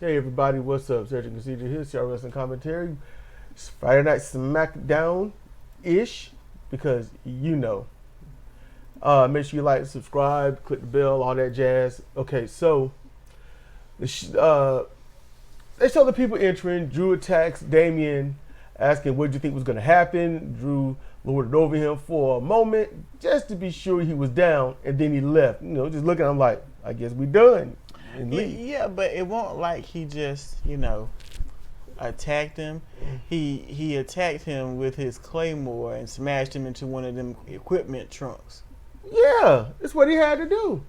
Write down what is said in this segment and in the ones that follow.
Hey everybody, what's up? Sergeant Procedure here, CRWC commentary. It's Friday night SmackDownish because you know. Make sure you like, subscribe, click the bell, all that jazz. Okay, so they show the people entering. Drew attacks Damian, asking what do you think was going to happen. Drew lowered it over him for a moment just to be sure he was down, and then he left. You know, just looking at him like, I guess we done. Yeah, but it won't like he just, attacked him. He attacked him with his claymore and smashed him into one of them equipment trunks. Yeah, it's what he had to do.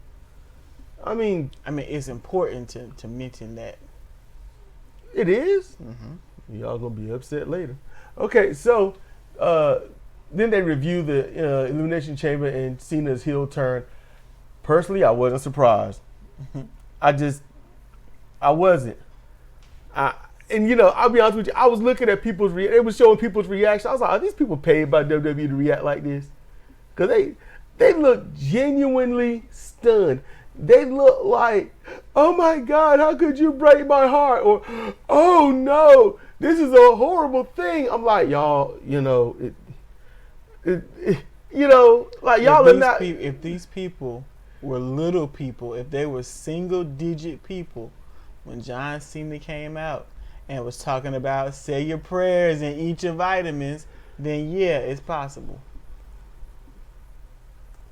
I mean, it's important to mention that. It is? Mm-hmm. Y'all gonna be upset later. Okay, so then they review the Elimination Chamber and Cena's heel turn. Personally, I wasn't surprised. I wasn't. I'll be honest with you, I was looking at people's it was showing people's reaction. I was like, are these people paid by WWE to react like this? Because they look genuinely stunned. They look like, oh my God, how could you break my heart? Or, oh no, this is a horrible thing. I'm like, y'all, y'all are not. If these people were little people, if they were single-digit people, when John Cena came out and was talking about say your prayers and eat your vitamins, then yeah, it's possible.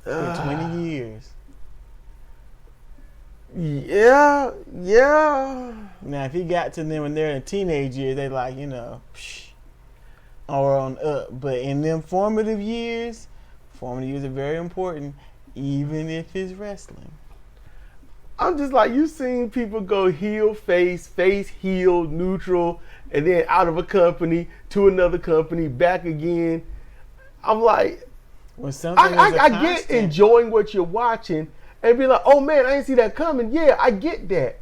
For 20 years. Yeah. Now, if he got to them when they're in teenage years, they like, or on up. But in them formative years are very important, even if it's wrestling. I'm just like, you've seen people go heel, face, heel, neutral, and then out of a company to another company, back again. I'm like, I get enjoying what you're watching and be like, oh man, I didn't see that coming. Yeah, I get that.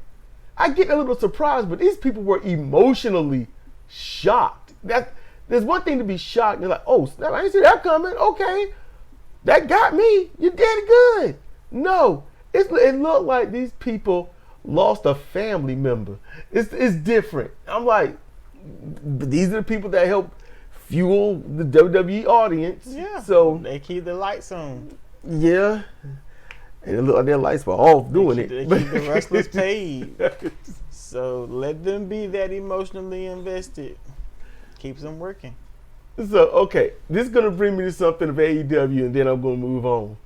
I get a little surprised, but these people were emotionally shocked. There's one thing to be shocked. They're like, oh snap, I didn't see that coming. Okay, that got me. You did good. No, it looked like these people lost a family member. It's different. I'm like, these are the people that help fuel the WWE audience. Yeah. So they keep the lights on. Yeah. And it looked like their lights were off doing it. They keep the wrestlers paid. So let them be that emotionally invested. Keeps them working. So, okay, this is going to bring me to something of AEW, and then I'm going to move on.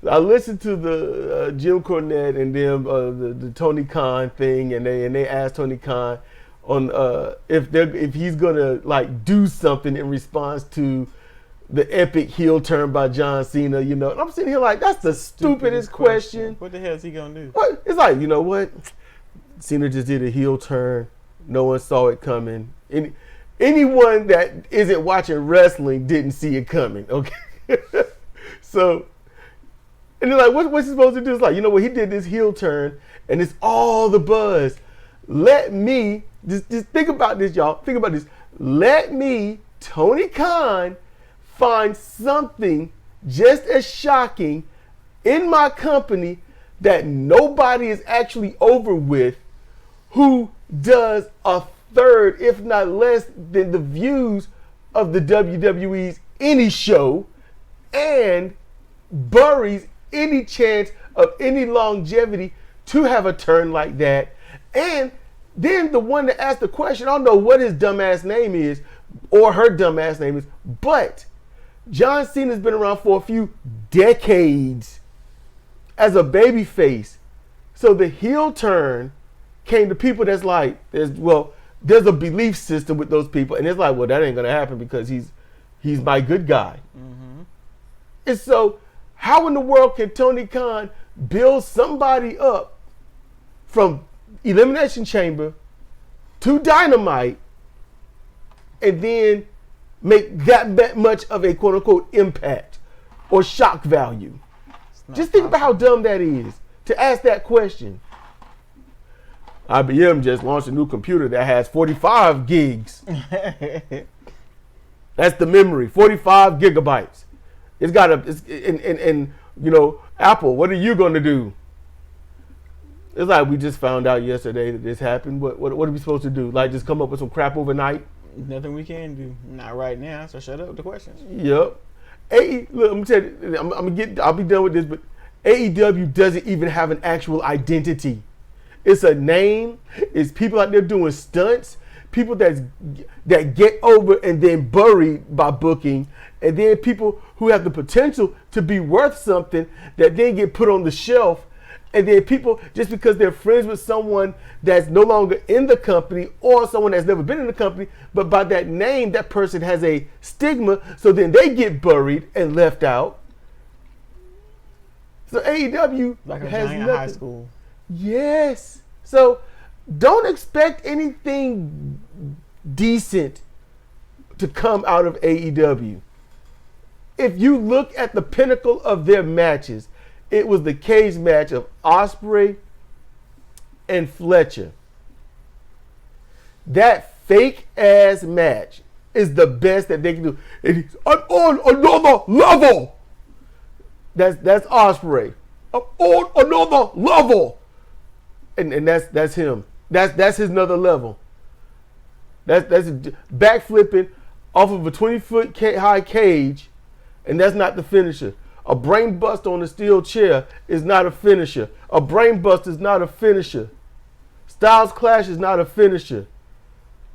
I listened to the Jim Cornette and them the Tony Khan thing, and they asked Tony Khan on if he's going to like do something in response to the epic heel turn by John Cena, And I'm sitting here like, that's the stupidest question. What the hell is he going to do? What? It's like, you know what? Cena just did a heel turn. No one saw it coming. Anyone that isn't watching wrestling didn't see it coming, okay? So, and they're like, what's he supposed to do? It's like, you know what? He did this heel turn, and it's all the buzz. Let me, just think about this, y'all. Think about this. Let me, Tony Khan, find something just as shocking in my company that nobody is actually over with, who does a third, if not less than the views of the WWE's any show, and buries any chance of any longevity to have a turn like that. And then the one that asked the question, I don't know what his dumbass name is or her dumbass name is, but John Cena's been around for a few decades as a babyface. So the heel turn came to people that's like, there's a belief system with those people, and it's like, well, that ain't gonna happen because he's my good guy. Mm-hmm. And so, how in the world can Tony Khan build somebody up from Elimination Chamber to Dynamite and then make that much of a quote unquote impact or shock value? Just think about how dumb that is to ask that question. IBM just launched a new computer that has 45 gigs. That's the memory, 45 gigabytes. It's got Apple, what are you going to do? It's like we just found out yesterday that this happened. What are we supposed to do? Like just come up with some crap overnight? Nothing we can do. Not right now. So shut up with the questions. Yep. Look, I'm gonna tell you. I'll be done with this, but AEW doesn't even have an actual identity. It's a name. It's people out there doing stunts. People that get over and then buried by booking, and then people who have the potential to be worth something that then get put on the shelf. And then people, just because they're friends with someone that's no longer in the company or someone that's never been in the company, but by that name, that person has a stigma, so then they get buried and left out. So AEW like a has giant nothing. high school. Yes. So don't expect anything decent to come out of AEW. If you look at the pinnacle of their matches, it was the cage match of Ospreay and Fletcher. That fake ass match is the best that they can do. And he's on another level. That's Ospreay. I'm on another level. And that's him. That's his another level. That's backflipping off of a 20-foot high cage, and that's not the finisher. A brain bust on a steel chair is not a finisher. A brain bust is not a finisher. Styles Clash is not a finisher.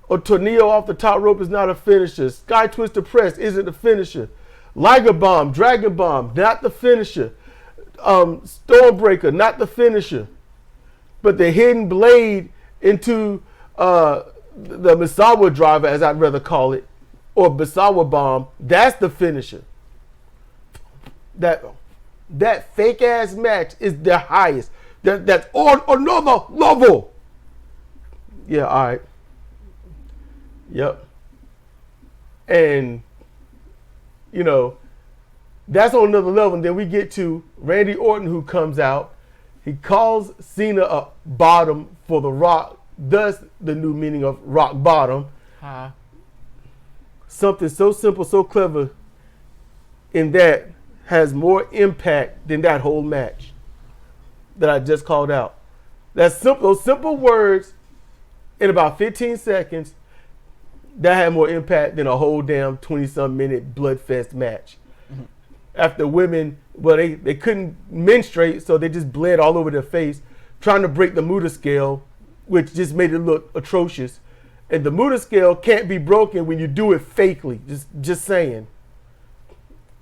A tornado off the top rope is not a finisher. Sky Twister Press isn't a finisher. Liger Bomb, Dragon Bomb, not the finisher. Stormbreaker, not the finisher. But the hidden blade into the Misawa driver, as I'd rather call it, or Misawa Bomb, that's the finisher. That fake ass match is the highest. That's on another level. Yeah, all right. Yep. And you know, that's on another level. And then we get to Randy Orton, who comes out. He calls Cena a bottom for the Rock. Thus, the new meaning of rock bottom. Something so simple, so clever in that has more impact than that whole match that I just called out. Those simple words in about 15 seconds, that had more impact than a whole damn 20-some minute bloodfest match. Mm-hmm. After women, well, they couldn't menstruate, so they just bled all over their face, trying to break the Muda scale, which just made it look atrocious. And the Muda scale can't be broken when you do it fakely. Just saying.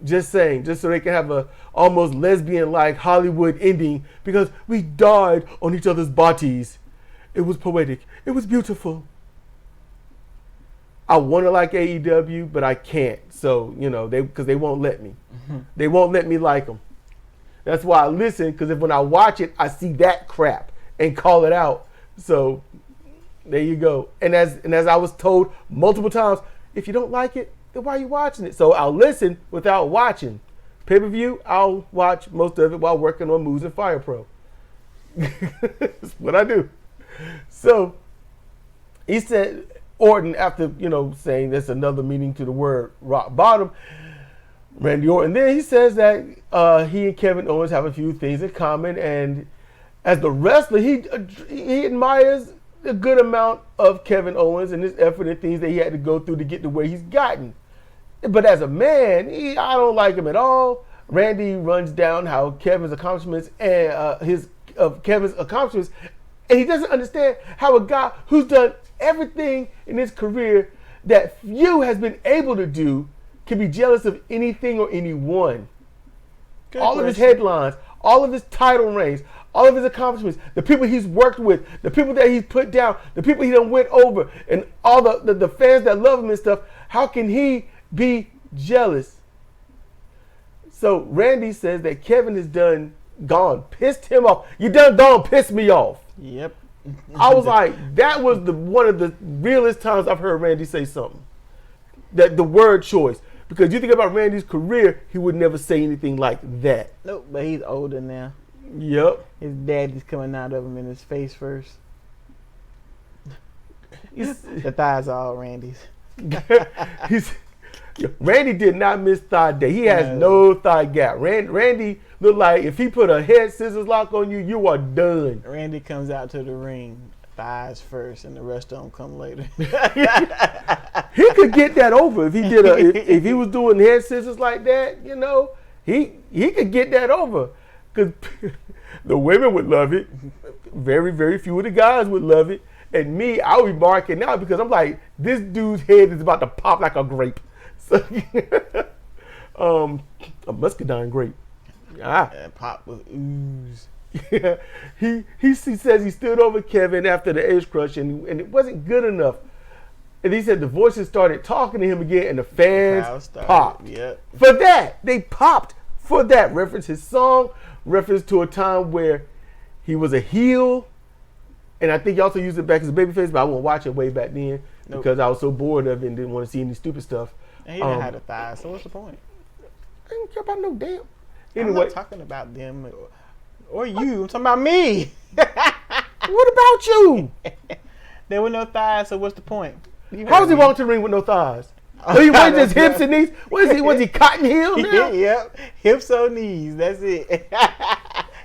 Just saying, just so they can have a almost lesbian-like Hollywood ending, because we died on each other's bodies. It was poetic. It was beautiful. I want to like AEW, but I can't. So, you know, because they won't let me. Mm-hmm. They won't let me like them. That's why I listen, because when I watch it, I see that crap and call it out. So there you go. And as I was told multiple times, if you don't like it, then why are you watching it? So I'll listen without watching. Pay-per-view, I'll watch most of it while working on Moves and Fire Pro. That's what I do. So he said, Orton, after, saying there's another meaning to the word rock bottom, Randy Orton, then he says that he and Kevin Owens have a few things in common, and as the wrestler, he admires a good amount of Kevin Owens and his effort and things that he had to go through to get to where he's gotten. But as a man, I don't like him at all. Randy runs down how Kevin's accomplishments and Kevin's accomplishments, and he doesn't understand how a guy who's done everything in his career that few has been able to do can be jealous of anything or anyone. Good all question. Of his headlines, all of his title reigns, all of his accomplishments, the people he's worked with, the people that he's put down, the people he done went over, and all the fans that love him and stuff, how can he be jealous? So Randy says that Kevin has pissed him off. You done pissed me off. Yep. I was like, that was one of the realest times I've heard Randy say something. That the word choice. Because you think about Randy's career, he would never say anything like that. Nope, but he's older now. Yep. His daddy's coming out of him in his face first. The thighs are all Randy's. Randy did not miss thigh day. He has no thigh gap. Randy looked like if he put a head scissors lock on you, you are done. Randy comes out to the ring, thighs first, and the rest of them come later. He could get that over if he did if he was doing head scissors like that. You know, he could get that over because the women would love it. Very, very few of the guys would love it. And me, I would be marking out because I'm like, this dude's head is about to pop like a grape. So, a muscadine grape. And pop with ooze. Yeah. He says he stood over Kevin after the Ace Crush and it wasn't good enough. And he said the voices started talking to him again and the fans popped. Yep. For that. They popped for that. Reference his song, reference to a time where he was a heel. And I think he also used it back as a babyface, but I won't watch it way back then because I was so bored of it and didn't want to see any stupid stuff. And he didn't have the thighs, so what's the point? I don't care about no damn. Anyway, I'm not talking about them or you. I'm talking about me. What about you? There were no thighs, so what's the point? How was he walking to the ring with no thighs? So he wasn't just hips and knees? Was he Cotton Hill now? Yep, hips or knees. That's it.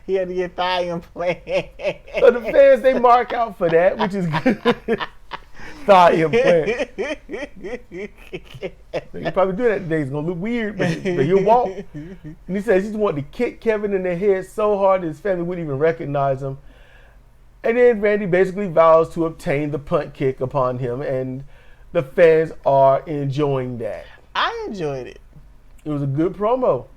He had to get thigh implant. So the fans, they mark out for that, which is good. Thigh implant. He probably do that today. It's going to look weird, but he'll walk. And he says he's wanting to kick Kevin in the head so hard his family wouldn't even recognize him. And then Randy basically vows to obtain the punt kick upon him, and the fans are enjoying that. I enjoyed it. It was a good promo.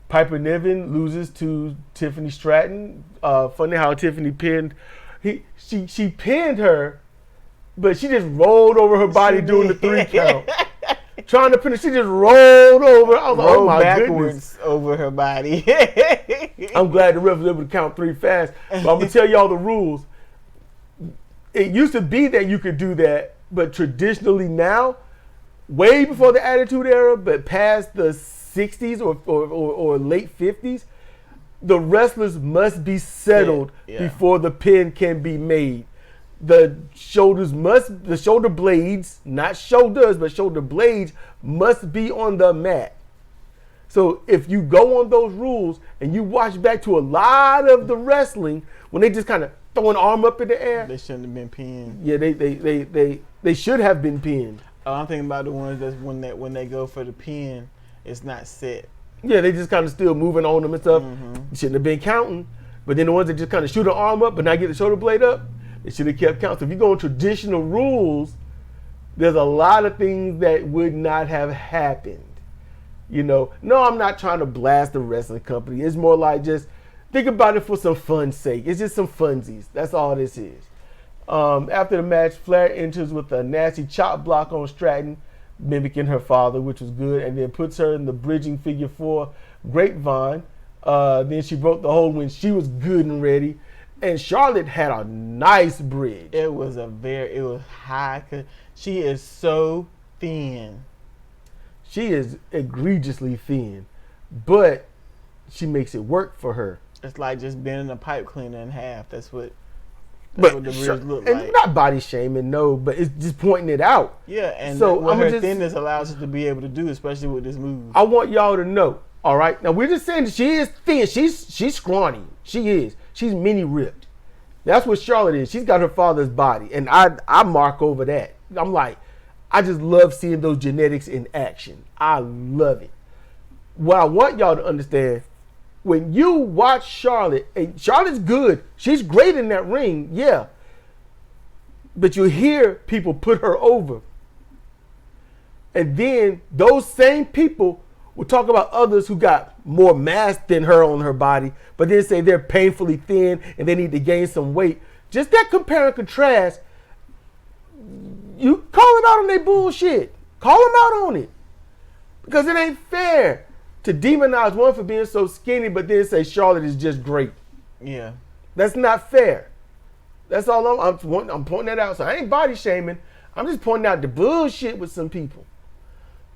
Piper Niven loses to Tiffany Stratton. Funny how Tiffany pinned. She pinned her, but she just rolled over her body doing the 3 count. Trying to pin her, she just rolled over. I was like, oh my goodness. Over her body. I'm glad the ref was able to count 3 fast. But I'm going to tell y'all the rules. It used to be that you could do that, but traditionally now, way before the Attitude Era, but past the 60s or late 50s, the wrestlers must be settled before the pin can be made. The shoulder blades, not shoulders, but shoulder blades must be on the mat. So if you go on those rules and you watch back to a lot of the wrestling, when they just kind of throw an arm up in the air, they shouldn't have been pinned. Yeah, they should have been pinned. Oh, I'm thinking about the ones that's when they go for the pin, it's not set. Yeah, they just kind of still moving on them and stuff. You shouldn't have been counting. But then the ones that just kind of shoot an arm up but not get the shoulder blade up, they should have kept count. So if you go on traditional rules, there's a lot of things that would not have happened. You know, no, I'm not trying to blast the wrestling company. It's more like just think about it for some fun's sake. It's just some funsies. That's all this is. After the match, Flair enters with a nasty chop block on Stratton, mimicking her father, which was good, and then puts her in the bridging figure 4 grapevine. Then she broke the hold when she was good and ready. And Charlotte had a nice bridge. It was high. She is so thin. She is egregiously thin, but she makes it work for her. It's like just bending a pipe cleaner in half. That's what the bridge look like. And not body shaming, no, but it's just pointing it out. Yeah, and so what her thinness allows us to be able to do, especially with this move. I want y'all to know, all right? Now, we're just saying that she is thin. She's scrawny. She is. She's mini ripped. That's what Charlotte is. She's got her father's body, and I mark over that. I'm like, I just love seeing those genetics in action. I love it. What I want y'all to understand, when you watch Charlotte, and Charlotte's good. She's great in that ring, yeah. But you hear people put her over. And then those same people will talk about others who got more mass than her on her body, but then say they're painfully thin and they need to gain some weight. Just that compare and contrast, you call them out on their bullshit. Call them out on it. Because it ain't fair to demonize one for being so skinny, but then say Charlotte is just great. Yeah. That's not fair. That's all I'm pointing that out. So I ain't body shaming. I'm just pointing out the bullshit with some people.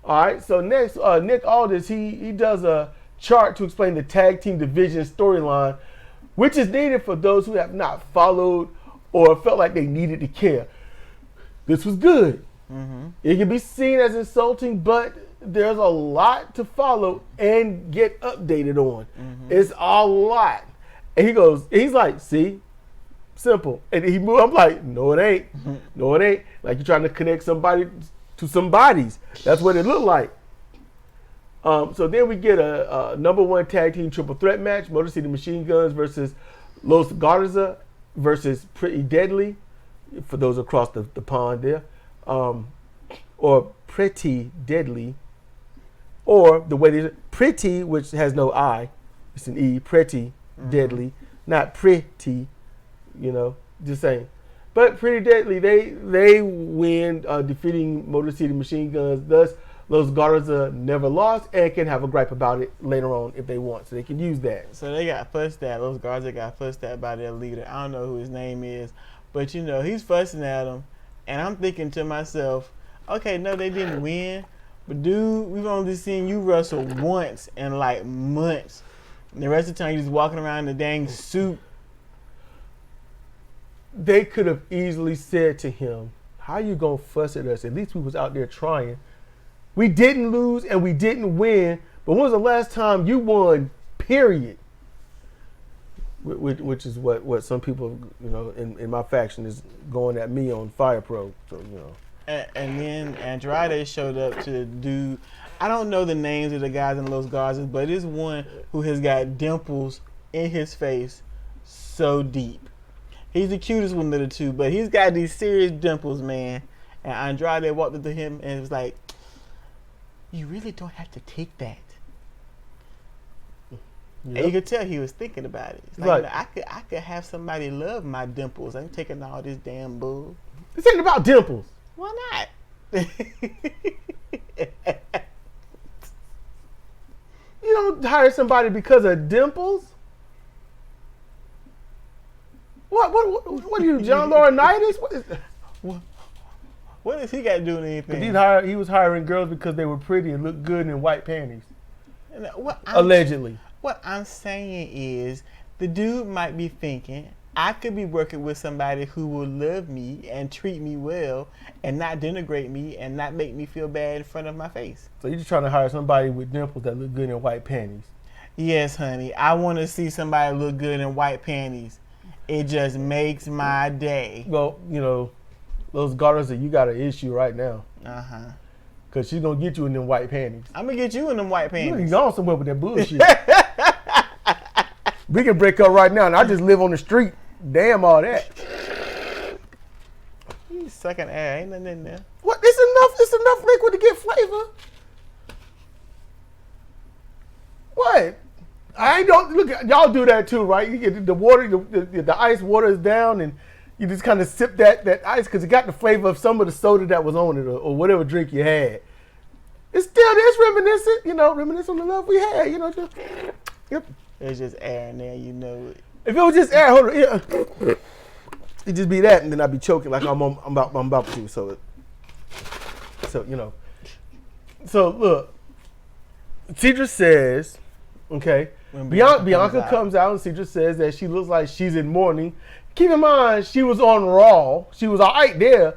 All right, so next, Nick Aldis, he does a chart to explain the tag team division storyline, which is needed for those who have not followed or felt like they needed to care. This was good. It can be seen as insulting, but there's a lot to follow and get updated on. It's a lot. And he's like, see, simple. And he moved. I'm like, no, it ain't. No, it ain't. Like you're trying to connect somebody to somebody's. That's what it looked like. So then we get a number 1 tag team triple threat match: Motor City Machine Guns versus Los Garza versus Pretty Deadly. For those across the pond there, or Pretty Deadly, or the way they Pretty, which has no I, it's an E. Pretty Deadly, not pretty. Just saying. But Pretty Deadly, they win, defeating Motor City Machine Guns. Thus, Los Garza never lost and can have a gripe about it later on if they want. So they can use that. So they got fussed at. Los Garza got fussed at by their leader. I don't know who his name is, but he's fussing at them. And I'm thinking to myself, okay, no, they didn't win. But dude, we've only seen you wrestle once in like months. And the rest of the time, you're just walking around in the dang suit. They could have easily said to him, how you going to fuss at us? At least we was out there trying. We didn't lose and we didn't win. But when was the last time you won, period? Which is what some people, in my faction is going at me on Fire Pro. So, And then Andrade showed up to do, I don't know the names of the guys in Los Garzas, but it's one who has got dimples in his face so deep. He's the cutest one of the two, but he's got these serious dimples, man. And Andrade walked up to him and was like, you really don't have to take that. Yep. And you could tell he was thinking about it. It's like, right. I could have somebody love my dimples. I'm taking all this damn bull. This ain't about dimples. Why not? You don't hire somebody because of dimples? What are you, John Laurinaitis? What is that? What does he got to do with anything? He was hiring girls because they were pretty and looked good in white panties. Allegedly. What I'm saying is, the dude might be thinking, I could be working with somebody who will love me and treat me well and not denigrate me and not make me feel bad in front of my face. So you're just trying to hire somebody with dimples that look good in white panties? Yes, honey. I want to see somebody look good in white panties. It just makes my day. Well, those Garza, you got an issue right now. Because she's going to get you in them white panties. I'm going to get you in them white panties. You gone somewhere with that bullshit. We can break up right now, and I just live on the street. Damn all that. You sucking air. Ain't nothing in there. What? It's enough liquid to get flavor. What? Look, y'all do that too, right? You get the water, the ice water is down, and you just kind of sip that ice because it got the flavor of some of the soda that was on it or whatever drink you had. It's reminiscent, reminiscent of the love we had, just, yep. It's just air in there, it. If it was just air, hold on, yeah. It'd just be that, and then I'd be choking like I'm about to. So look, Cedra says, okay, Bianca comes out and Cedra says that she looks like she's in mourning. Keep in mind, she was on Raw. She was all right there.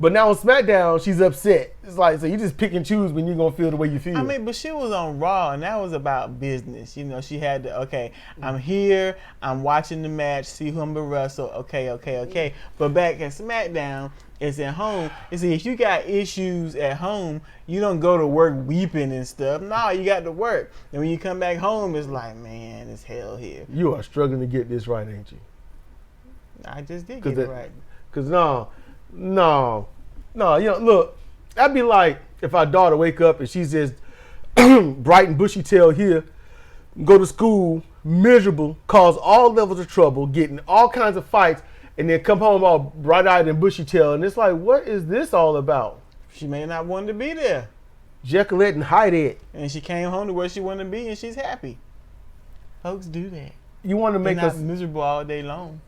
But now on SmackDown, she's upset. It's like, so you just pick and choose when you're going to feel the way you feel. I mean, but she was on Raw, and that was about business. She had to, okay, I'm here, I'm watching the match, see who I'm going to wrestle, okay. But back at SmackDown, it's at home. You see, if you got issues at home, you don't go to work weeping and stuff. No, you got to work. And when you come back home, it's like, man, it's hell here. You are struggling to get this right, ain't you? I just did get it right. Because no, look, that'd be like if our daughter wake up and she's just bright and bushy tail here, go to school, miserable, cause all levels of trouble, getting all kinds of fights, and then come home all bright-eyed and bushy tail, and it's like, what is this all about? She may not want to be there. Jekyll it and hide it. And she came home to where she wanted to be, and she's happy. Folks do that. You want to make us miserable all day long.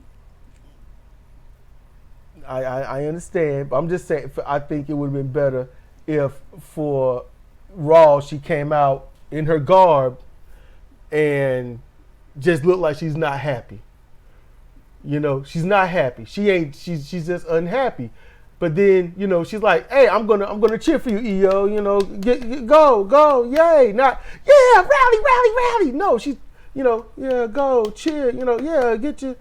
I understand, but I'm just saying, I think it would have been better if for Raw she came out in her garb and just looked like she's not happy. She's not happy. She's just unhappy. But then, you know, she's like, "Hey, I'm gonna cheer for you, EO. You know, go, yay! Not yeah, rally. No, she's, you know, yeah, go, cheer. You know, yeah, get your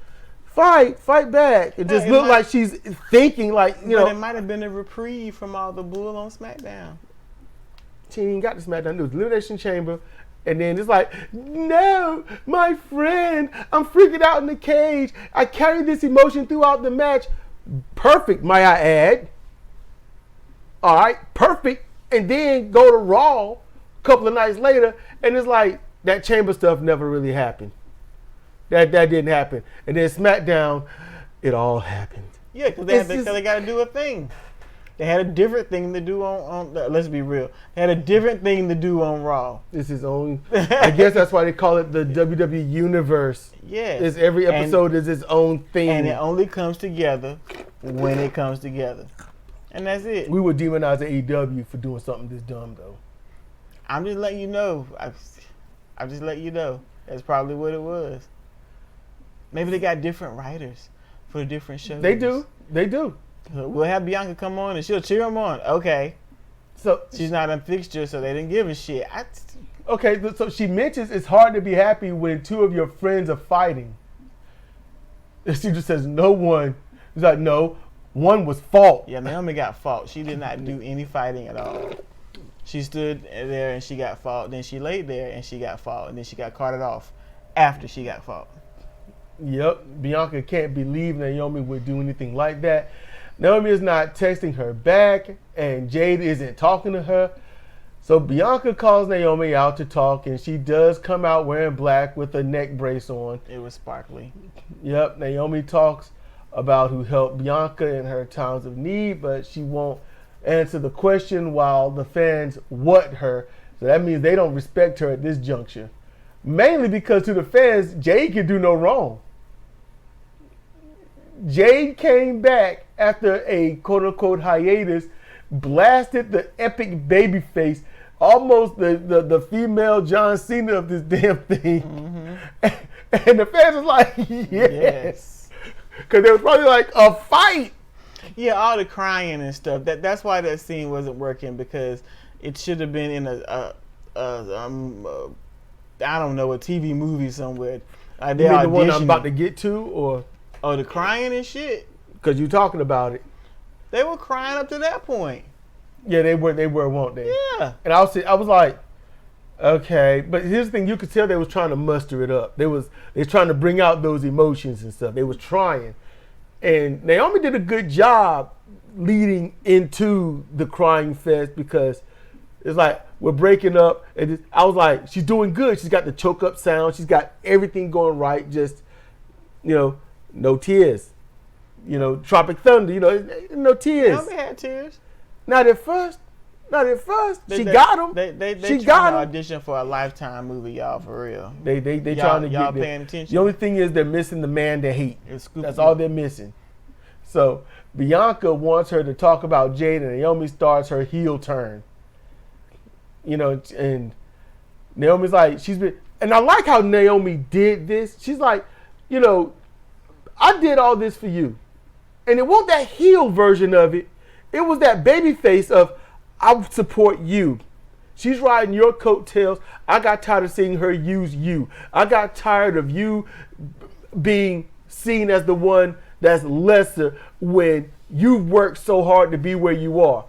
fight back. It just looked like she's thinking like, you know. But it might have been a reprieve from all the bull on SmackDown. She ain't got the SmackDown. It was Elimination Chamber. And then it's like, no, my friend, I'm freaking out in the cage. I carry this emotion throughout the match. Perfect, might I add. All right, perfect. And then go to Raw a couple of nights later, and it's like, that Chamber stuff never really happened. That didn't happen. And then SmackDown, it all happened. Yeah, because they got to do a thing. They had a different thing to do on let's be real. They had a different thing to do on Raw. It's his own. I guess that's why they call it the WWE Universe. Yeah. It's every episode is its own thing. And it only comes together when it comes together. And that's it. We would demonize AEW for doing something this dumb, though. I'm just letting you know. I'm just letting you know. That's probably what it was. Maybe they got different writers for the different shows. They do. We'll have Bianca come on and she'll cheer them on. Okay. So she's not a fixture, so they didn't give a shit. Okay, so she mentions it's hard to be happy when two of your friends are fighting. And she just says no one. She's like, no, one was fault. Yeah, Naomi got fault. She did not do any fighting at all. She stood there and she got fault. Then she laid there and she got fault. And then she got carted off after she got fault. Yep, Bianca can't believe Naomi would do anything like that. Naomi is not texting her back, and Jade isn't talking to her. So Bianca calls Naomi out to talk, and she does come out wearing black with a neck brace on. It was sparkly. Yep, Naomi talks about who helped Bianca in her times of need, but she won't answer the question while the fans what her. So that means they don't respect her at this juncture. Mainly because to the fans, Jade can do no wrong. Jade came back after a quote-unquote hiatus, blasted the epic babyface, almost the female John Cena of this damn thing. Mm-hmm. And the fans was like, yes. Because there was probably like a fight. Yeah, all the crying and stuff. That's why that scene wasn't working, because it should have been in I don't know, a TV movie somewhere. You mean the one I'm about to get to, or? Oh, the crying and shit? Because you talking about it. They were crying up to that point. Yeah, they were, won't they? Yeah. And I was like, okay. But here's the thing, you could tell they was trying to muster it up. They was trying to bring out those emotions and stuff. They was trying. And Naomi did a good job leading into the crying fest, because it's like, we're breaking up. And I was like, she's doing good. She's got the choke up sound. She's got everything going right. Just, you know, no tears. You know, Tropic Thunder, you know, no tears. Naomi had tears. Not at first. She got them. They got to audition for a Lifetime movie, y'all, for real. They trying to y'all get paying attention. The only thing is they're missing the man they hate. That's all they're missing. So Bianca wants her to talk about Jade, and Naomi starts her heel turn. You know, and Naomi's like, and I like how Naomi did this. She's like, you know, I did all this for you. And it wasn't that heel version of it. It was that baby face of, I support you. She's riding your coattails. I got tired of seeing her use you. I got tired of you being seen as the one that's lesser when you've worked so hard to be where you are.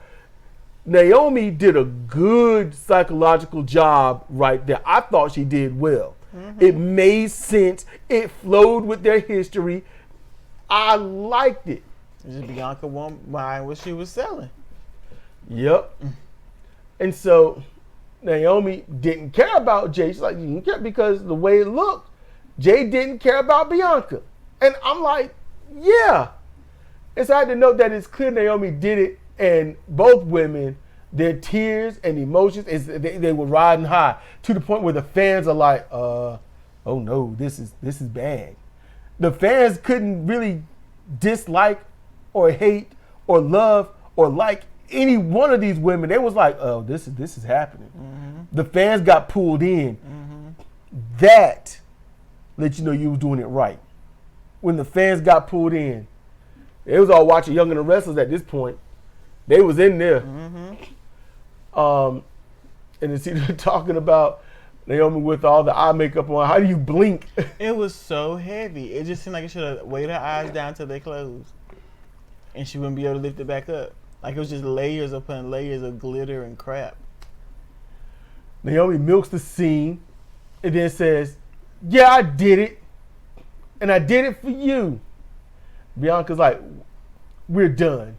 Naomi did a good psychological job right there. I thought she did well. Mm-hmm. It made sense. It flowed with their history. I liked it. Just Bianca won't buy what she was selling. Yep. And so Naomi didn't care about Jay. She's like, you didn't care, because the way it looked, Jay didn't care about Bianca. And I'm like, yeah. And so I had to note that it's clear Naomi did it, and both women, their tears and emotions, they were riding high to the point where the fans are like, oh no, this is bad. The fans couldn't really dislike or hate or love or like any one of these women. They was like, oh, this is happening. Mm-hmm. The fans got pulled in. Mm-hmm. That let you know you was doing it right. When the fans got pulled in, They was all watching Young and the Restless at this point. They was in there. And then see they're talking about Naomi with all the eye makeup on. How do you blink? It was so heavy. It just seemed like it should have weighed her eyes down till they closed. And she wouldn't be able to lift it back up. Like it was just layers upon layers of glitter and crap. Naomi milks the scene and then says, yeah, I did it. And I did it for you. Bianca's like, we're done.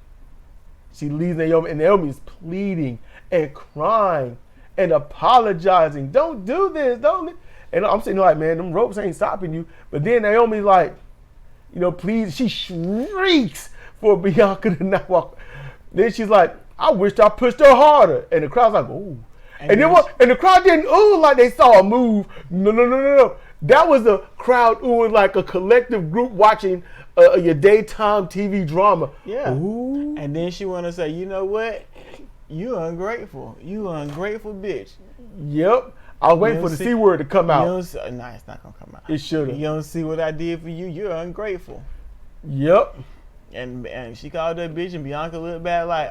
She leaves Naomi, and Naomi is pleading and crying and apologizing. Don't do this. Don't. And I'm sitting like, man, them ropes ain't stopping you. But then Naomi's like, please. She shrieks for Bianca to not walk. Then she's like, I wished I pushed her harder. And the crowd's like, ooh. And the crowd didn't ooh like they saw a move. No. That was the crowd oohing like a collective group watching your daytime TV drama. Yeah. Ooh. And then she want to say, you know what? You ungrateful. You ungrateful bitch. Yep. I was waiting for the C word to come out. Nah, it's not going to come out. It should have. You don't see what I did for you? You're ungrateful. Yep. And she called that bitch, and Bianca looked back like,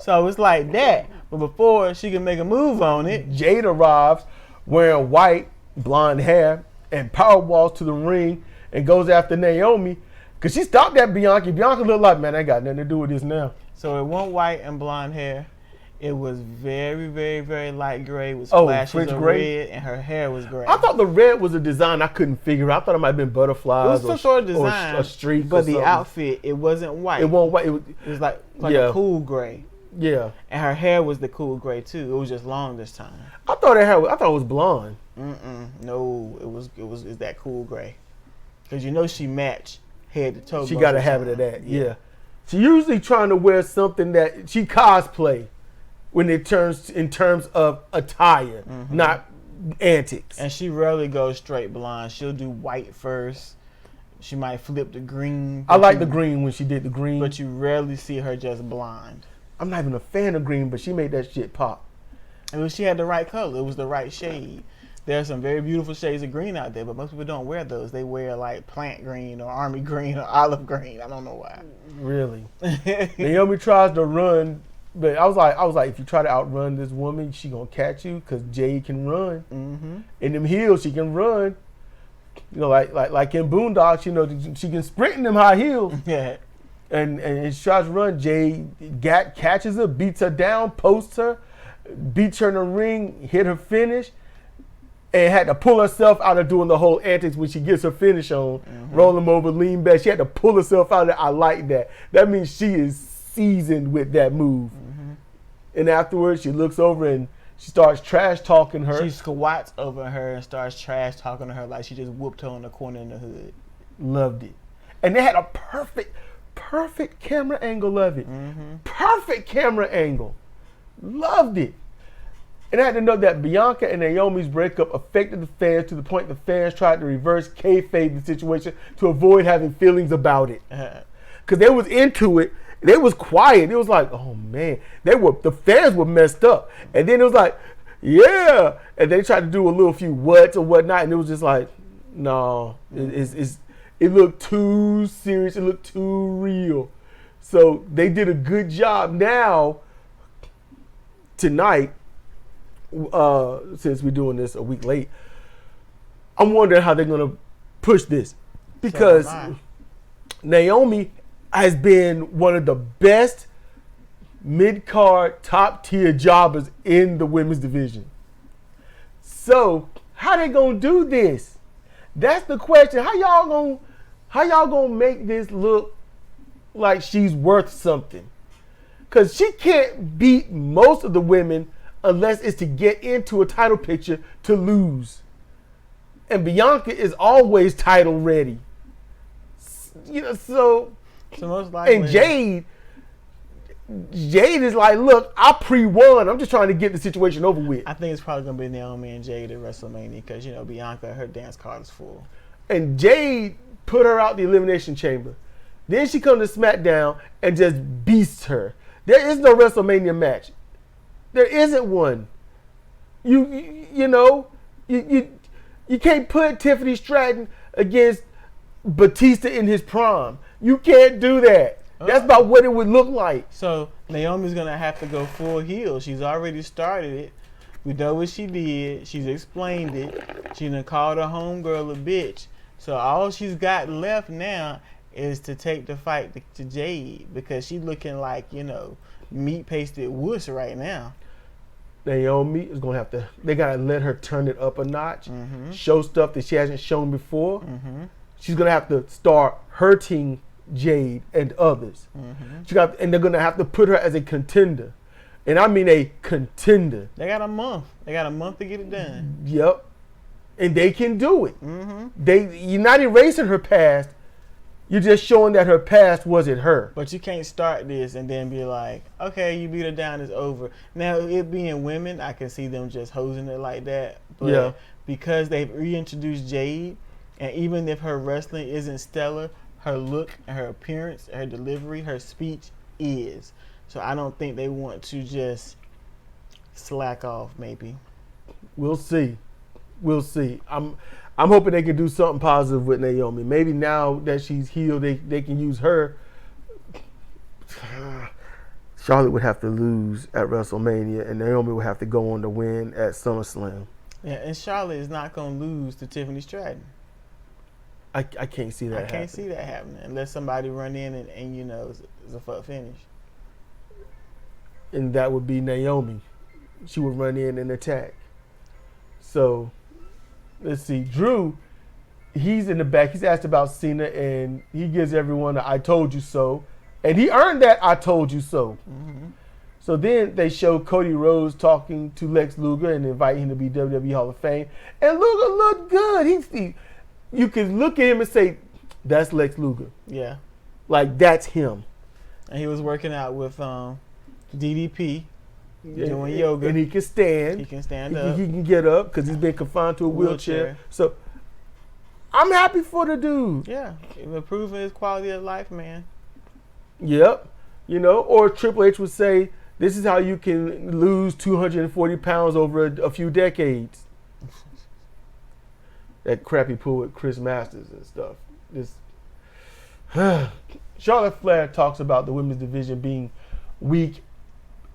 so it's like that. But before she can make a move on it, Jade arrives wearing white, blonde hair, and power walks to the ring and goes after Naomi. Because she stopped at Bianca. Bianca looked like, man, I ain't got nothing to do with this now. So it wasn't white and blonde hair. It was very, very, very light gray with splashes of red, and her hair was gray. I thought the red was a design I couldn't figure out. I thought it might have been butterflies. It was some sort of design, or a streak. But the outfit, it wasn't white. It wasn't white. It was like a cool gray. Yeah. And her hair was the cool gray too. It was just long this time. I thought it was blonde. No, it's that cool gray. Because she matched head to toe. She got a habit of that. Yeah. She usually trying to wear something that she cosplay. When it turns in terms of attire, not antics. And she rarely goes straight blonde. She'll do white first. She might flip the green. I like the green when she did the green. But you rarely see her just blonde. I'm not even a fan of green, but she made that shit pop. And she had the right color. It was the right shade. There are some very beautiful shades of green out there, but most people don't wear those. They wear like plant green or army green or olive green. I don't know why. Really? Naomi tries to run. But I was like, if you try to outrun this woman, she gonna catch you because Jade can run. In them heels, she can run. Like in Boondocks, she can sprint in them high heels. Yeah. And she tries to run. Jade catches her, beats her down, posts her, beats her in the ring, hit her finish, and had to pull herself out of doing the whole antics when she gets her finish on, roll them over, lean back. She had to pull herself out of it. I like that. That means she is seasoned with that move. And afterwards, she looks over and she starts trash talking her. She squats over her and starts trash talking to her like she just whooped her on the corner in the hood. Loved it. And they had a perfect camera angle of it. Perfect camera angle. Loved it. And I had to know that Bianca and Naomi's breakup affected the fans to the point the fans tried to reverse kayfabe the situation to avoid having feelings about it. Because they was into it. They was quiet. It was like, oh man, the fans were messed up. And then it was like, yeah. And they tried to do a few whats or whatnot. And it was just like, no, it looked too serious. It looked too real. So they did a good job. Now, tonight, since we're doing this a week late, I'm wondering how they're going to push this. Because Naomi has been one of the best mid-card, top-tier jobbers in the women's division. So, how they gonna do this? That's the question. How y'all gonna make this look like she's worth something? Because she can't beat most of the women unless it's to get into a title picture to lose. And Bianca is always title ready. So most likely. And Jade is like, look, I pre-won. I'm just trying to get the situation over with. I think it's probably going to be Naomi and Jade at WrestleMania because, Bianca, her dance card is full. And Jade put her out the Elimination Chamber. Then she comes to SmackDown and just beasts her. There is no WrestleMania match. There isn't one. You can't put Tiffany Stratton against Batista in his prime. You can't do that. That's about what it would look like. So Naomi's gonna have to go full heel. She's already started it. We know what she did. She's explained it. She done called her homegirl a bitch. So all she's got left now is to take the fight to Jade, because she looking like, meat pasted wuss right now. Naomi is gonna have to. They gotta let her turn it up a notch. Show stuff that she hasn't shown before. She's gonna have to start hurting Jade and others. And they're gonna have to put her as a contender. And I mean a contender. They got a month. They got a month to get it done. Yep. And they can do it. You're not erasing her past. You're just showing that her past wasn't her. But you can't start this and then be like, okay, you beat her down, it's over. Now, it being women, I can see them just hosing it like that. But because they've reintroduced Jade, and even if her wrestling isn't stellar, her look and her appearance, her delivery, her speech is. So I don't think they want to just slack off, maybe. We'll see. I'm hoping they can do something positive with Naomi. Maybe now that she's healed, they can use her. Charlotte would have to lose at WrestleMania, and Naomi would have to go on to win at SummerSlam. Yeah, and Charlotte is not going to lose to Tiffany Stratton. I can't see that. I can't see that happening unless somebody run in and it's a fuck finish. And that would be Naomi. She would run in and attack. So, let's see. Drew, he's in the back. He's asked about Cena, and he gives everyone a "I told you so," and he earned that "I told you so." So then they show Cody Rhodes talking to Lex Luger and invite him to be WWE Hall of Fame, and Luger looked good. You could look at him and say, "That's Lex Luger." Yeah, like that's him. And he was working out with DDP. Doing yoga. And he can stand. He can stand up. He can get up because he's been confined to a wheelchair. So I'm happy for the dude. Yeah. Improving his quality of life, man. Yep. Or Triple H would say, this is how you can lose 240 pounds over a few decades. That crap he pulled with Chris Masters and stuff. Charlotte Flair talks about the women's division being weak.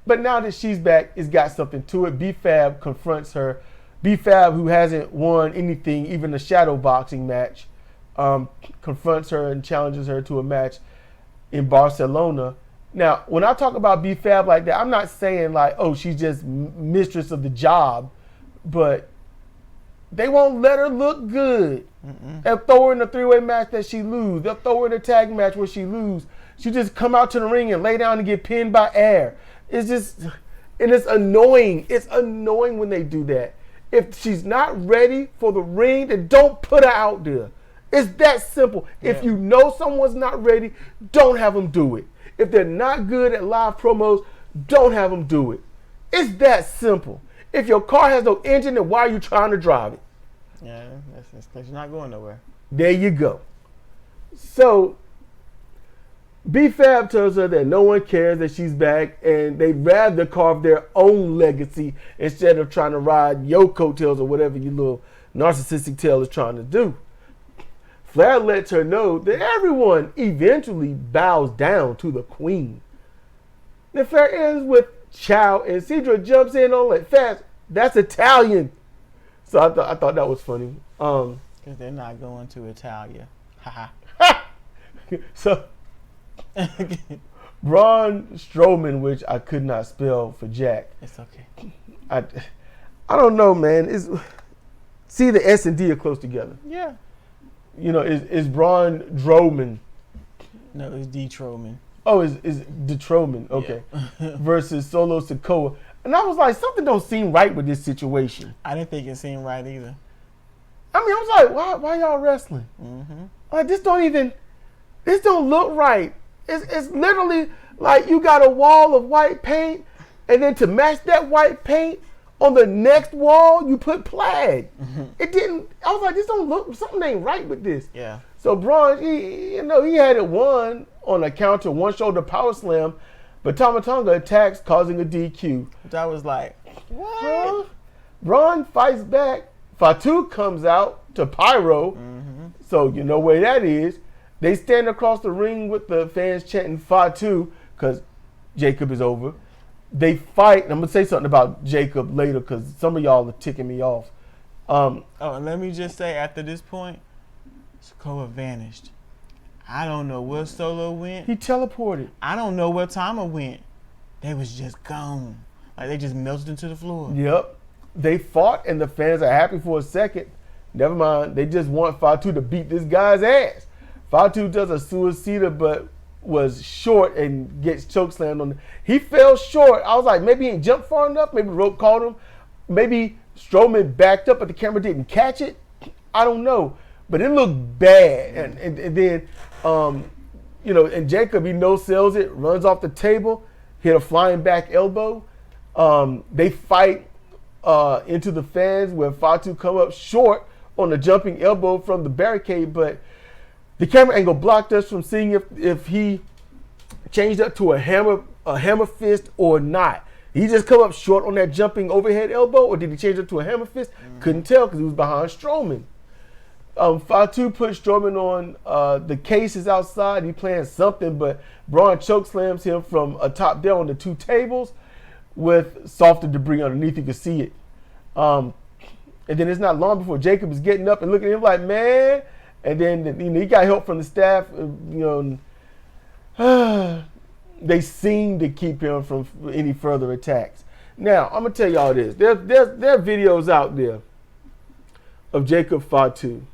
But now that she's back, it's got something to it. B-Fab confronts her. B-Fab, who hasn't won anything, even a shadow boxing match, confronts her and challenges her to a match in Barcelona. Now, when I talk about B-Fab like that, I'm not saying like, oh, she's just mistress of the job. But they won't let her look good. They'll throw her in a three-way match that she lose. They'll throw her in a tag match where she lose. She just come out to the ring and lay down and get pinned by air. It's just, and it's annoying. It's annoying when they do that. If she's not ready for the ring, then don't put her out there. It's that simple. Yeah. If you know someone's not ready, don't have them do it. If they're not good at live promos, don't have them do it. It's that simple. If your car has no engine, then why are you trying to drive it? Yeah, that's because you're not going nowhere. There you go. So, B-Fab tells her that no one cares that she's back and they'd rather carve their own legacy instead of trying to ride your coattails or whatever your little narcissistic tail is trying to do. Flair lets her know that everyone eventually bows down to the queen. The Flair ends with ciao and Cedra jumps in on like fast. That's Italian. So I thought that was funny. Because they're not going to Italia. Haha. So Braun Strowman, which I could not spell for Jack. It's okay. I don't know, man. See, the S and D are close together. Yeah. Is Braun Strowman? No, it's D. Strowman. Oh, is Detroman. Okay. Yeah. Versus Solo Sikoa. And I was like, something don't seem right with this situation. I didn't think it seemed right either. I mean, I was like, why y'all wrestling? Like, this don't look right. It's literally like you got a wall of white paint, and then to match that white paint, on the next wall you put plaid. It didn't. I was like, this don't look. Something ain't right with this. Yeah. So Braun, he had it won on a counter, one shoulder power slam, but Tama Tonga attacks, causing a DQ. Which I was like, what? Huh? Braun fights back. Fatu comes out to Pyro, so you know where that is. They stand across the ring with the fans chanting Fatu because Jacob is over. They fight. And I'm going to say something about Jacob later because some of y'all are ticking me off. And let me just say, after this point, Sokoa vanished. I don't know where Solo went. He teleported. I don't know where Tama went. They was just gone. Like, they just melted into the floor. Yep. They fought, and the fans are happy for a second. Never mind. They just want Fatu to beat this guy's ass. Fatu does a suicida, but was short and gets chokeslammed on. He fell short. I was like, maybe he didn't jump far enough. Maybe rope caught him. Maybe Strowman backed up, but the camera didn't catch it. I don't know. But it looked bad. And then, and Jacob, he no-sells it, runs off the table, hit a flying back elbow. They fight into the fans where Fatu come up short on a jumping elbow from the barricade, but the camera angle blocked us from seeing if he changed up to a hammer fist or not. He just come up short on that jumping overhead elbow, or did he change up to a hammer fist? Couldn't tell because he was behind Strowman. Fatu put Strowman on the cases outside. He planned something, but Braun chokeslams him from atop there on the two tables with softer debris underneath. You could see it. And then it's not long before Jacob is getting up and looking at him like, man. And then he got help from the staff. They seem to keep him from any further attacks. Now, I'm going to tell y'all this. There are videos out there of Jacob Fatu.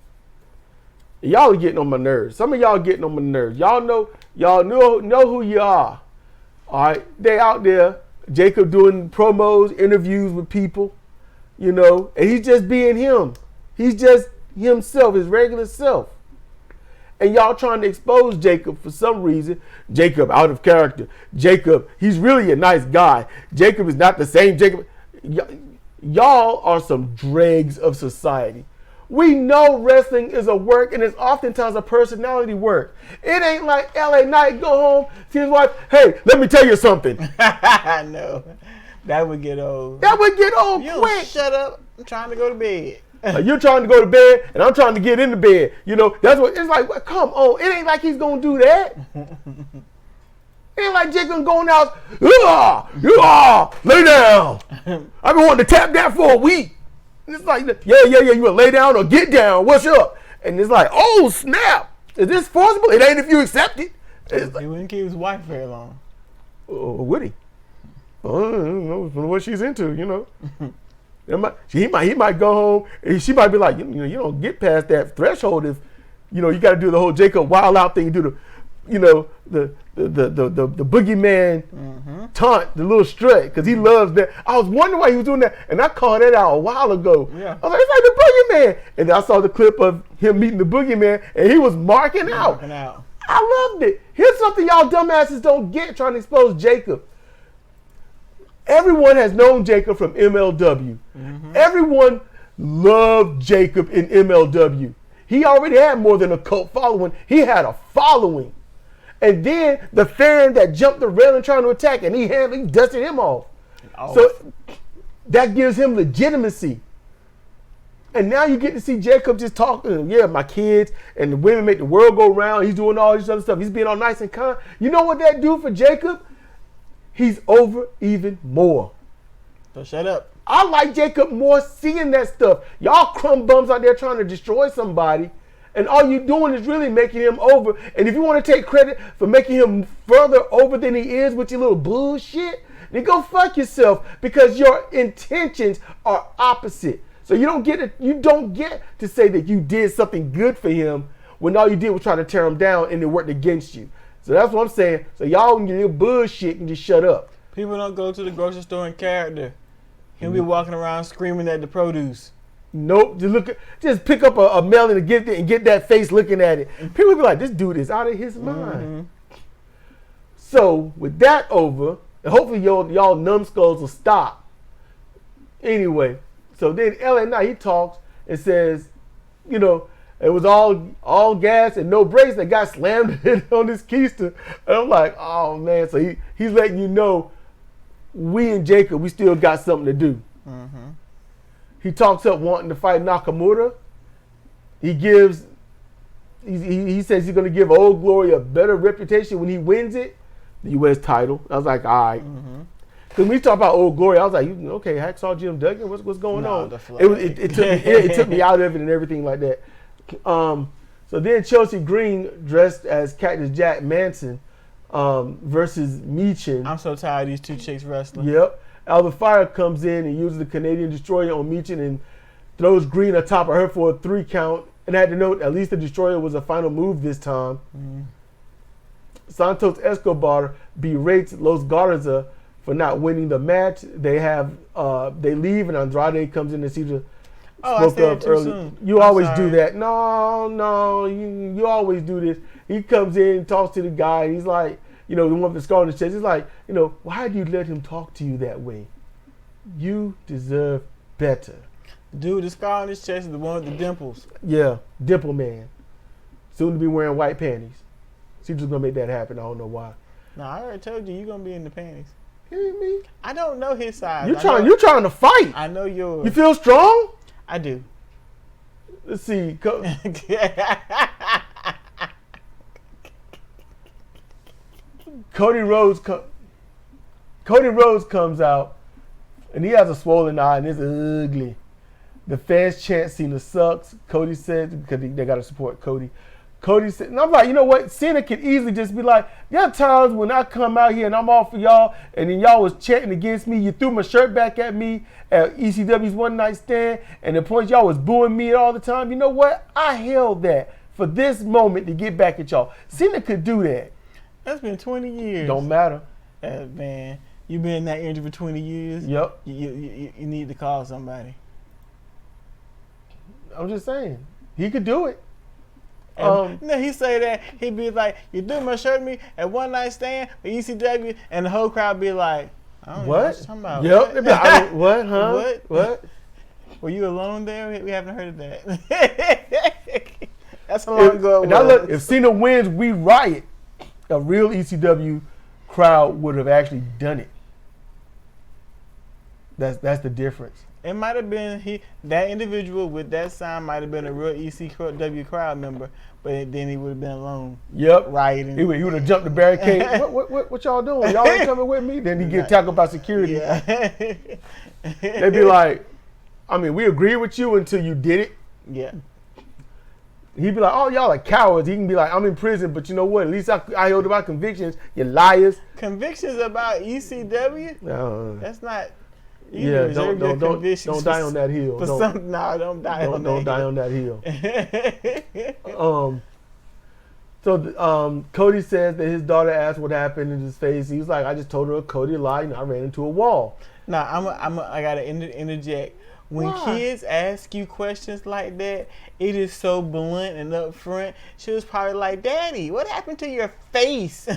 Y'all are getting on my nerves. Some of y'all getting on my nerves. Y'all know who you are. All right? They out there. Jacob doing promos, interviews with people, and he's just being him. He's just himself, his regular self. And y'all trying to expose Jacob for some reason. Jacob out of character. Jacob, he's really a nice guy. Jacob is not the same Jacob. Y'all are some dregs of society. We know wrestling is a work, and it's oftentimes a personality work. It ain't like LA Knight go home, see his wife, hey, let me tell you something. I know. That would get old. That would get old you quick. Shut up. I'm trying to go to bed. You're trying to go to bed, and I'm trying to get into bed. That's what it's like. Come on. It ain't like he's going to do that. It ain't like Jacob going out, lay down. I've been wanting to tap that for a week. And it's like, yeah, you want to lay down or get down. What's up? And it's like, oh, snap. Is this forcible? It ain't if you accept it. It's He wouldn't keep his wife very long. Would he? I don't know what she's into, He might go home and she might be like, you don't get past that threshold if, you got to do the whole Jacob wild out thing. You do the boogeyman taunt, the little strut, because he loves that. I was wondering why he was doing that, and I called that out a while ago. Yeah. I was like, it's like the boogeyman. And then I saw the clip of him meeting the boogeyman, and he was marking out. I loved it. Here's something y'all dumbasses don't get trying to expose Jacob. Everyone has known Jacob from MLW. Everyone loved Jacob in MLW. He already had more than a cult following. He had a following. And then the fan that jumped the railing trying to attack, and he dusted him off. So that gives him legitimacy. And now you get to see Jacob just talking, my kids and the women make the world go round. He's doing all this other stuff. He's being all nice and kind. You know what that do for Jacob? He's over even more. So shut up. I like Jacob more seeing that stuff. Y'all crumb bums out there trying to destroy somebody, and all you doing is really making him over. And if you want to take credit for making him further over than he is with your little bullshit, then go fuck yourself, because your intentions are opposite. So you don't get to say that you did something good for him when all you did was try to tear him down and it worked against you. So that's what I'm saying. So y'all can get your bullshit and just shut up. People don't go to the grocery store in character. He'll be walking around screaming at the produce. Nope. Just pick up a melon and get that face looking at it. People be like, this dude is out of his mind. So with that over, and hopefully y'all numbskulls will stop. Anyway, so then LA Knight, he talks and says, it was all gas and no brakes that got slammed on this keister. And I'm like, oh man. So he's letting you know, we and Jacob, we still got something to do. He talks up wanting to fight Nakamura. He gives he says he's going to give Old Glory a better reputation when he wins it, the U.S. title. I was like, all right. Because when we talk about Old Glory, I was like, okay, Hacksaw Jim Duggan, what's going on? It took me out of it and everything like that. So then Chelsea Green dressed as Cactus Jack Manson versus Michin. I'm so tired of these two chicks wrestling. Yep. Alba Fire comes in and uses the Canadian Destroyer on Michin and throws Green atop of her for a 3 count. And I had to note, at least the Destroyer was a final move this time. Santos Escobar berates Los Garza for not winning the match. They leave and Andrade comes in to see the smoke up early. Soon. You always do that. No, you always do this. He comes in, talks to the guy, and he's like, the one with the scar on his chest. He's like, why do you let him talk to you that way? You deserve better. Dude, the scar on his chest is the one with the dimples. Yeah, Dimple Man. Soon to be wearing white panties. She's just gonna make that happen. I don't know why. No, I already told you're gonna be in the panties. You me? I don't know his size. You're trying to fight. I know yours. You feel strong? I do. Let's see. Cody Rhodes comes out, and he has a swollen eye, and it's ugly. The fans chant Cena sucks. Cody said, because they got to support Cody. Cody said, and I'm like, you know what? Cena could easily just be like, there are times when I come out here and I'm all for y'all, and then y'all was chanting against me. You threw my shirt back at me at ECW's One Night Stand, and the point y'all was booing me all the time. You know what? I held that for this moment to get back at y'all. Cena could do that. That's been 20 years. Don't matter. Man, you been in that injury for 20 years. Yep. You need to call somebody. I'm just saying. He could do it. He say that. He'd be like, you threw my shirt at me at One Night Stand for ECW, and the whole crowd be like, I don't know what you're talking about. Yep. Like, what, huh? What? Were you alone there? We haven't heard of that. That's how long ago it was. Now look, if Cena wins, we riot. A real ECW crowd would have actually done it. That's the difference. It might have been that individual with that sign might have been a real ECW crowd member, but then he would have been alone. Yep. Rioting. He would have jumped the barricade. What y'all doing? Y'all ain't coming with me? Then he get tackled by security. Yeah. They'd be like, we agree with you until you did it. Yeah. He'd be like, oh, y'all are cowards. He can be like, I'm in prison, but you know what? At least I held about convictions. You liars. Convictions about ECW? That's not... Don't die on that hill. Don't die on that hill. Don't die on that hill. So Cody says that his daughter asked what happened in his face. He was like, I just told her Cody lied and I ran into a wall. I gotta interject. When kids ask you questions like that, it is so blunt and upfront. She was probably like, Daddy, what happened to your face?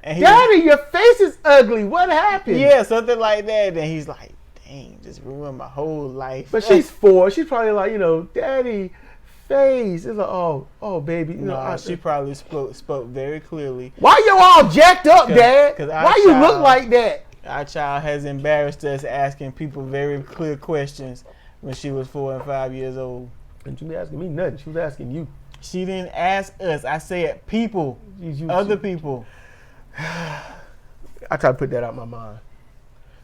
Daddy, your face is ugly. What happened? Yeah, something like that. Then he's like, dang, just ruined my whole life. But she's 4. She's probably like, Daddy, face. It's like, oh, baby. She probably spoke very clearly. Why you all jacked up, Dad? Why you look like that? Our child has embarrassed us asking people very clear questions when she was 4 and 5 years old. And she was asking me nothing. She was asking you. She didn't ask us. I said people. Other people. I try to put that out of my mind.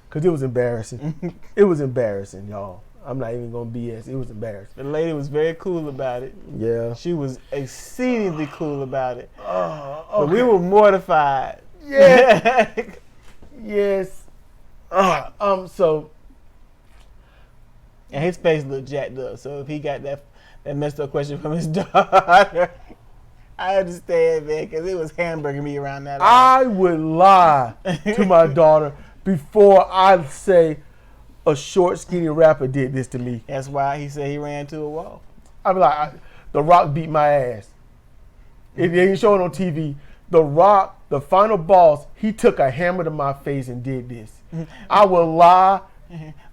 Because it was embarrassing. It was embarrassing, y'all. I'm not even going to BS. It was embarrassing. The lady was very cool about it. Yeah. She was exceedingly cool about it. Okay. But we were mortified. Yeah. Yes. So. And his face looked jacked up. So if he got that messed up question from his daughter, I understand, man, because it was hamburgering me around that. I would lie to my daughter before I say a short, skinny rapper did this to me. That's why he said he ran to a wall. I'd be like, The Rock beat my ass. It ain't showing on TV. The Rock, the final boss, he took a hammer to my face and did this. I will lie.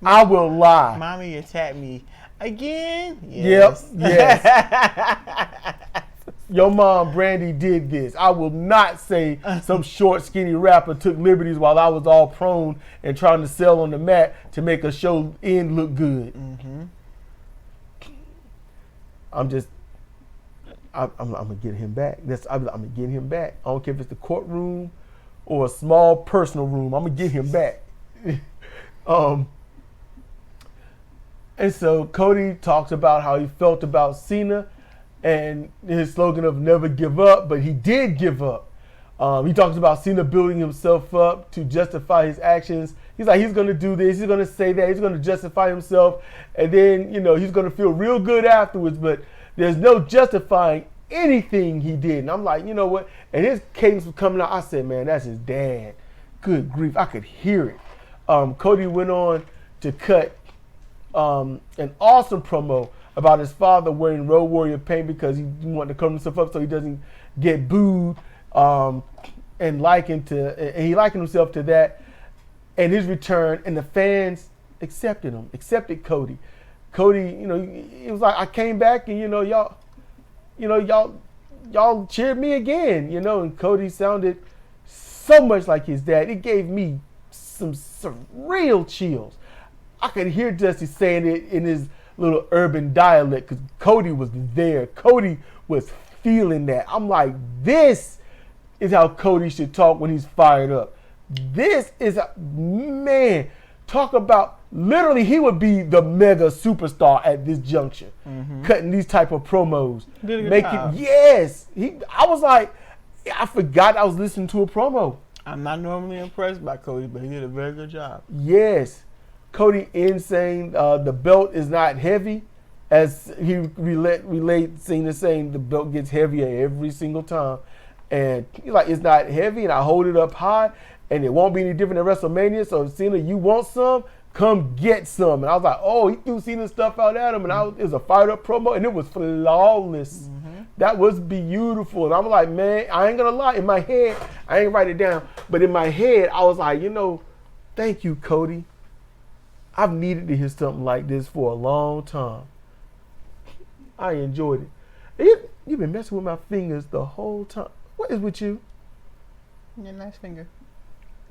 I will lie. Mommy attacked me again? Yes. Yep. Yes. Your mom, Brandy, did this. I will not say some short, skinny rapper took liberties while I was all prone and trying to sell on the mat to make a show end look good. Mm-hmm. I'm gonna get him back. I'm gonna get him back. I don't care if it's the courtroom or a small personal room. I'm gonna get him back. And so Cody talks about how he felt about Cena and his slogan of never give up, but he did give up. He talks about Cena building himself up to justify his actions. He's like, he's going to do this, he's going to say that, he's going to justify himself, and then, he's going to feel real good afterwards, but there's no justifying anything he did. And I'm like, you know what? And his cadence was coming out. I said, man, that's his dad. Good grief. I could hear it. Cody went on to cut an awesome promo about his father wearing Road Warrior paint because he wanted to cover himself up so he doesn't get booed, and he likened himself to that. And his return, and the fans accepted Cody. Cody, it was like, I came back and y'all cheered me again, and Cody sounded so much like his dad. It gave me some surreal chills. I could hear Dusty saying it in his little urban dialect because Cody was there. Cody was feeling that. I'm like, this is how Cody should talk when he's fired up. This is man, talk about, literally he would be the mega superstar at this juncture, cutting these type of promos. I was like, I forgot I was listening to a promo. I'm not normally impressed by Cody, but he did a very good job. Yes. Cody ends saying the belt is not heavy, as he relayed Cena saying the belt gets heavier every single time. And he's like, it's not heavy, and I hold it up high, and it won't be any different than WrestleMania. So, Cena, you want some? Come get some. And I was like, oh, he threw Cena stuff out at him, and it was a fired up promo, and it was flawless. That was beautiful. And I was like, man, I ain't gonna lie. In my head, I ain't write it down, but in my head, I was like, thank you, Cody. I've needed to hear something like this for a long time. I enjoyed it. You've been messing with my fingers the whole time. What is with you? Yeah, nice finger.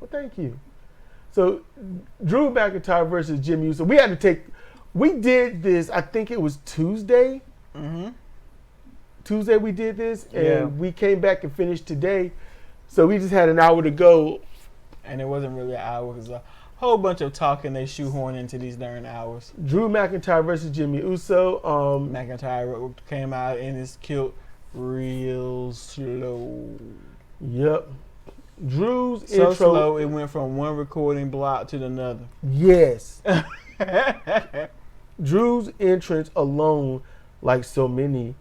Well, thank you. So, Drew McIntyre versus Jim Uso. We did this, I think it was Tuesday. Tuesday we did this, and we came back and finished today. So, we just had an hour to go. And it wasn't really an hour because a whole bunch of talking they shoehorn into these darn hours. Drew McIntyre versus Jimmy Uso. McIntyre came out in his kilt real slow. Yep. Drew's so intro. slow it went from one recording block to another. Yes. Drew's entrance alone, like so many,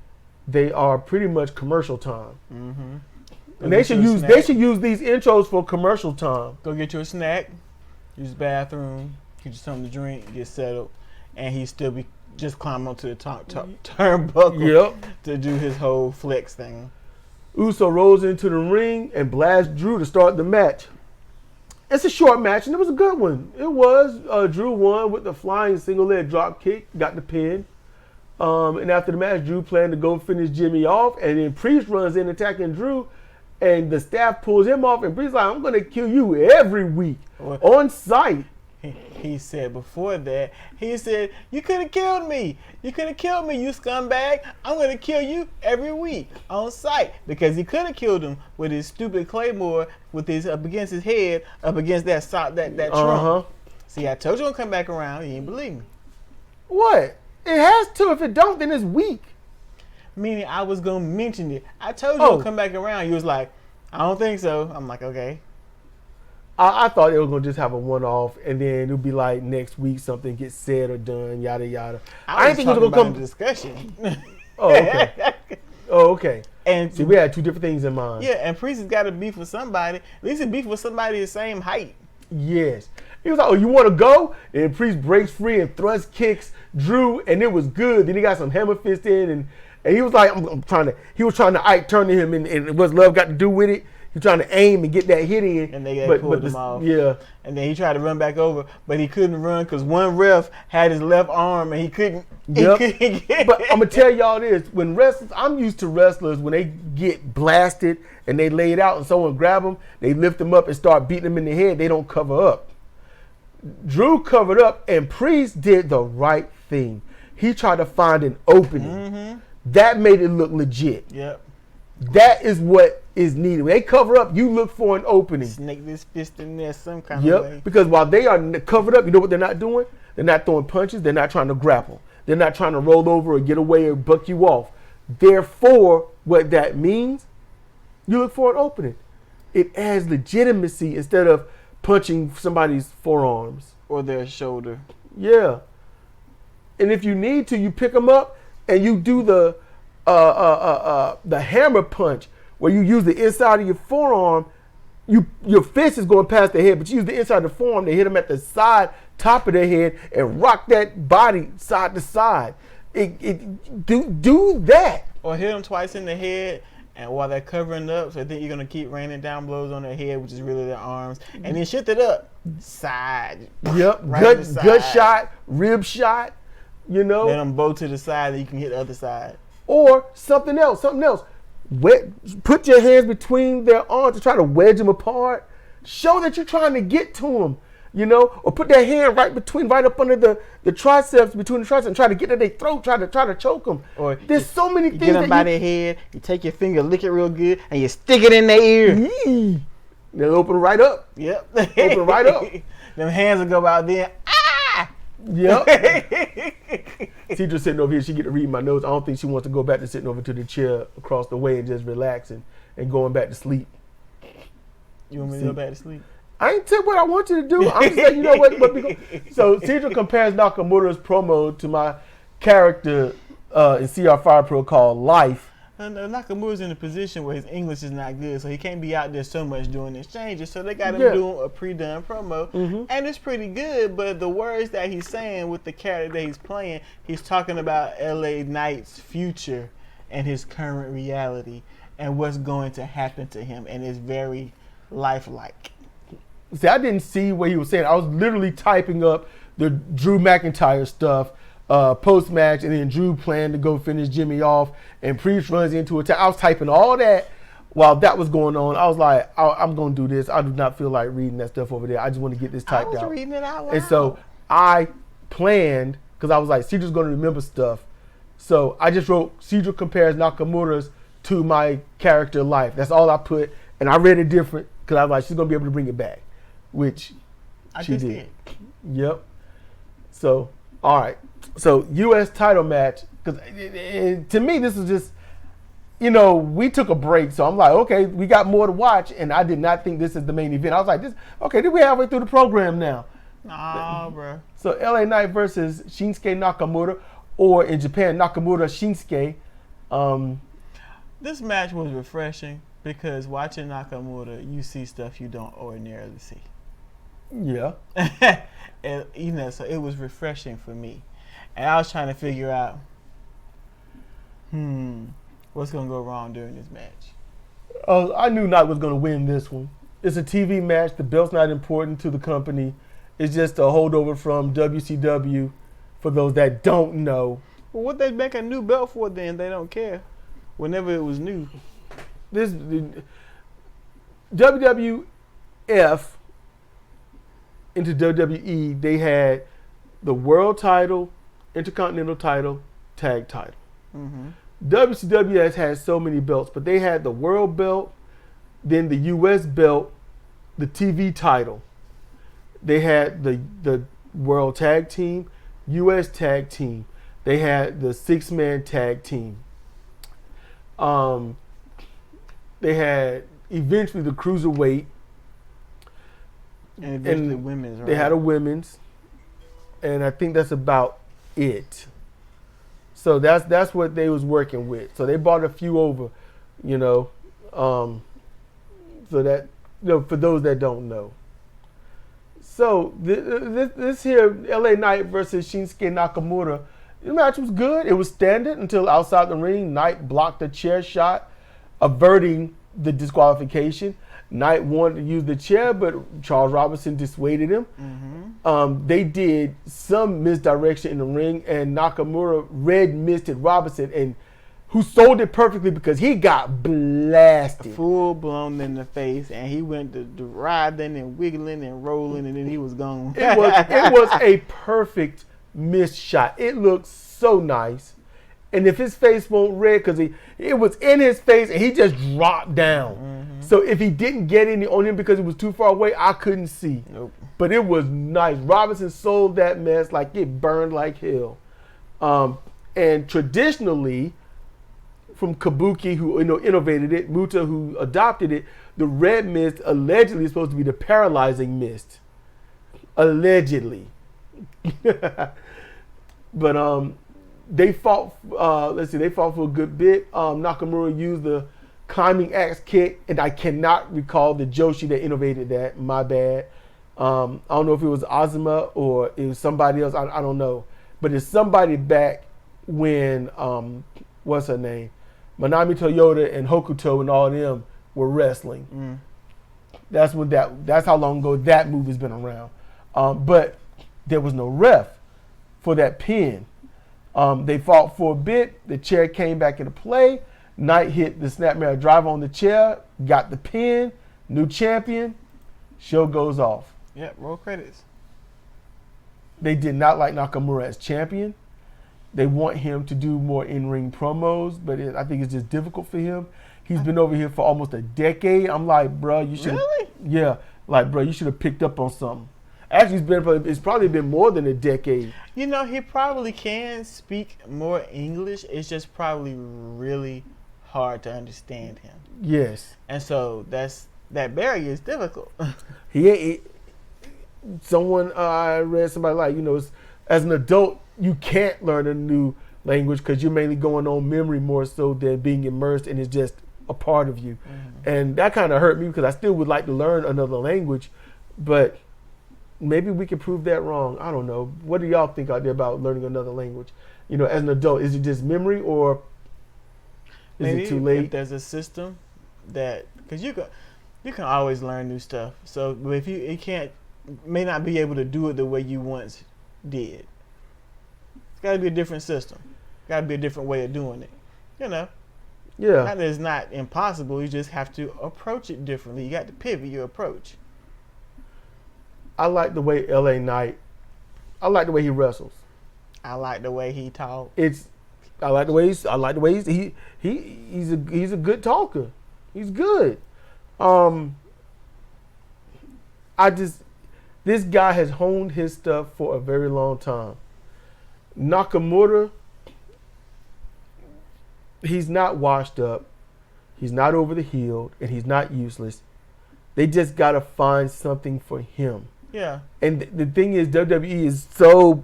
they are pretty much commercial time. And they should use these intros for commercial time. Go get you a snack, use the bathroom, get you something to drink, get settled, and he still be just climb onto the turnbuckle to do his whole flex thing. Uso rolls into the ring and blasts Drew to start the match. It's a short match, and it was a good one. It was. Drew won with the flying single leg drop kick, got the pin. And after the match, Drew planned to go finish Jimmy off, and then Priest runs in attacking Drew, and the staff pulls him off, and Priest's like, I'm going to kill you every week on sight. He said before that, he said, you could have killed me. You could have killed me, you scumbag. I'm going to kill you every week on sight. Because he could have killed him with his stupid claymore with his up against his head, up against that trunk. See, I told you to come back around. You didn't believe me. What? It has to. If it don't, then it's weak. Meaning I was going to mention it. I told you to come back around. You was like, I don't think so. I'm like, okay. I thought they were going to just have a one-off, and then it would be like next week something gets said or done, yada, yada. I didn't think it was going to come discussion. Oh, okay. Oh, okay. And see, we had two different things in mind. Yeah, and Priest has got to beef with somebody. At least he beef with somebody the same height. Yes. He was like, oh, you want to go? And Priest breaks free and thrust kicks Drew, and it was good. Then he got some hammer fist in, and he was like, he was trying to Ike turn to him, and what's love got to do with it? He's trying to aim and get that hit in. And they pulled him off. Yeah. And then he tried to run back over, but he couldn't run because one ref had his left arm and he couldn't get But I'm going to tell y'all this. When wrestlers, I'm used to wrestlers, when they get blasted and they lay it out and someone grab them, they lift them up and start beating them in the head. They don't cover up. Drew covered up, and Priest did the right thing. He tried to find an opening. That made it look legit. Yep. That is what is needed. When they cover up, you look for an opening. Snake this fist in there some kind of way. Because while they are covered up, you know what they're not doing? They're not throwing punches. They're not trying to grapple. They're not trying to roll over or get away or buck you off. Therefore, what that means, you look for an opening. It adds legitimacy instead of punching somebody's forearms. Or their shoulder. Yeah. And if you need to, you pick them up and you do the hammer punch where you use the inside of your forearm. Your fist is going past the head, but you use the inside of the forearm to hit them at the side, top of their head, and rock that body side to side. Do that. Or hit them twice in the head, and while they're covering up, so then you're gonna keep raining down blows on their head, which is really their arms, and then shift it up, side. Yep. Right gut shot, rib shot. You know. Then them bow to the side, and you can hit the other side. Or something else. Put your hands between their arms to try to wedge them apart. Show that you're trying to get to them, you know, or put that hand right up under the triceps, between the triceps, and try to get to their throat, try to choke them. Or there's so many things. Get them by their head, you take your finger, lick it real good, and you stick it in their ear. They'll open right up. Yep. Open right up. Them hands will go out there. Yep. Cedra sitting over here, she get to read my notes. I don't think she wants to go back to sitting over to the chair across the way and just relaxing and going back to sleep. You want me to go back to sleep? I ain't tell what I want you to do. I'm just saying, you know what? So Cedra compares Nakamura's promo to my character in CR Fire Pro called Life. Nakamura's in a position where his English is not good, so he can't be out there so much doing exchanges. So they got him doing a pre-done promo, and it's pretty good. But the words that he's saying with the character that he's playing, he's talking about LA Knight's future and his current reality and what's going to happen to him, and it's very lifelike. See, I didn't see what he was saying. I was literally typing up the Drew McIntyre stuff. Post-match, and then Drew planned to go finish Jimmy off, and Priest runs into attack. I was typing all that while that was going on. I was like, I'm going to do this. I do not feel like reading that stuff over there. I just want to get this typed out. I was reading it out loud. And so I planned, because I was like, Cedra's going to remember stuff. So I just wrote, Cedra compares Nakamura's to my character Life. That's all I put, and I read it different, because I was like, she's going to be able to bring it back, which she did. Yep. So, all right. So, U.S. title match, because to me, this is just, you know, we took a break. So, I'm like, okay, we got more to watch. And I did not think this is the main event. I was like, then we're halfway through the program now. Nah, bro. So, LA Knight versus Shinsuke Nakamura, or in Japan, Nakamura Shinsuke. This match was refreshing because watching Nakamura, you see stuff you don't ordinarily see. Yeah. And, you know, so it was refreshing for me. And I was trying to figure out, what's going to go wrong during this match? I knew Knight was going to win this one. It's a TV match. The belt's not important to the company. It's just a holdover from WCW for those that don't know. Well, what they make a new belt for then? They don't care. Whenever it was new. This WWF into WWE, they had the world title, intercontinental title, tag title. WCW has had so many belts, but they had the world belt, then the US belt, the TV title. They had the world tag team, US tag team. They had the 6-man tag team. They had eventually the cruiserweight. And eventually women's, right? They had a women's. And I think that's about it. So that's what they was working with. So they brought a few over, you know. So that, you know, for those that don't know. So this here, LA Knight versus Shinsuke Nakamura, the match was good. It was standard until outside the ring. Knight blocked a chair shot, averting the disqualification. Knight wanted to use the chair, but Charles Robinson dissuaded him. They did some misdirection in the ring, and Nakamura red misted Robinson, and who sold it perfectly because he got blasted. Full blown in the face, and he went to writhing and wiggling and rolling, and then he was gone. It was a perfect missed shot. It looked so nice. And if his face won't red, because it was in his face and he just dropped down. Mm-hmm. So if he didn't get any on him because it was too far away, I couldn't see. Nope. But it was nice. Robinson sold that mess like it burned like hell. And traditionally, from Kabuki, who innovated it, Muta, who adopted it, the red mist allegedly is supposed to be the paralyzing mist. Allegedly. But they fought. They fought for a good bit. Nakamura used the climbing axe kick, and I cannot recall the Joshi that innovated that. My bad. I don't know if it was Azuma or it was somebody else. I don't know. But it's somebody back when what's her name, Manami Toyota and Hokuto and all them were wrestling. That's how long ago that move has been around. But there was no ref for that pin. They fought for a bit. The chair came back into play. Knight hit the snapmare drive on the chair, got the pin, new champion. Show goes off. Yep, roll credits. They did not like Nakamura as champion. They want him to do more in-ring promos, but I think it's just difficult for him. He's been over here for almost a decade. I'm like, bro, you should. Really? Yeah, like, bro, you should have picked up on something. Actually, it's probably been more than a decade. You know, he probably can speak more English. It's just probably really hard to understand him. Yes. And so that barrier is difficult. I read somebody like, as an adult, you can't learn a new language because you're mainly going on memory more so than being immersed, and it's just a part of you. Mm-hmm. And that kind of hurt me because I still would like to learn another language, but maybe we can prove that wrong. I don't know. What do y'all think out there about learning another language? As an adult, is it just memory or is maybe it too late? If there's a system that, because you can always learn new stuff. So if you may not be able to do it the way you once did. It's got to be a different system. Got to be a different way of doing it. Yeah. That is not impossible. You just have to approach it differently. You got to pivot your approach. I like the way LA Knight. I like the way he wrestles. I like the way he talks. I like the way he's a good talker. He's good. This guy has honed his stuff for a very long time. Nakamura, he's not washed up. He's not over the hill, and he's not useless. They just got to find something for him. Yeah. And the thing is, WWE is so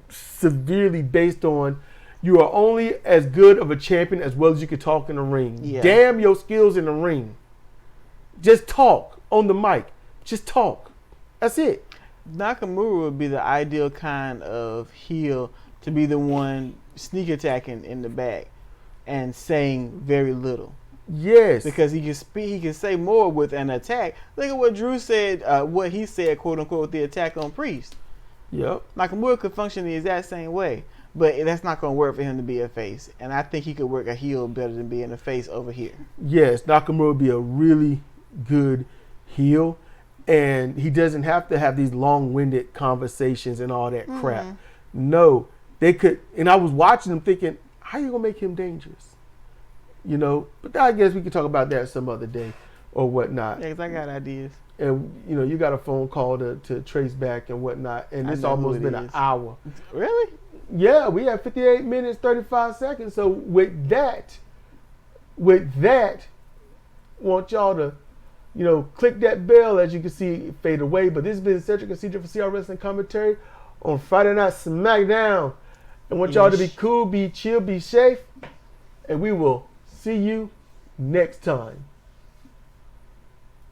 severely based on you are only as good of a champion as well as you can talk in the ring. Yeah. Damn your skills in the ring. Just talk on the mic. Just talk. That's it. Nakamura would be the ideal kind of heel to be the one sneak attacking in the back and saying very little. Yes. Because he can speak, he can say more with an attack. Look at what Drew said, what he said, quote unquote, with the attack on Priest. Yep. Nakamura could function the exact same way, but that's not going to work for him to be a face. And I think he could work a heel better than being a face over here. Yes, Nakamura would be a really good heel, and he doesn't have to have these long-winded conversations and all that crap. No, they could. And I was watching them thinking, how you going to make him dangerous? But I guess we could talk about that some other day or whatnot. Yeah, 'cause I got ideas. And, you got a phone call to trace back and whatnot. And it's almost been an hour. Really? Yeah, we have 58 minutes, 35 seconds. So with that, want y'all to, click that bell as you can see it fade away. But this has been Cedric and CJ for CR Wrestling Commentary on Friday Night SmackDown. And want y'all to be cool, be chill, be safe. And we will see you next time.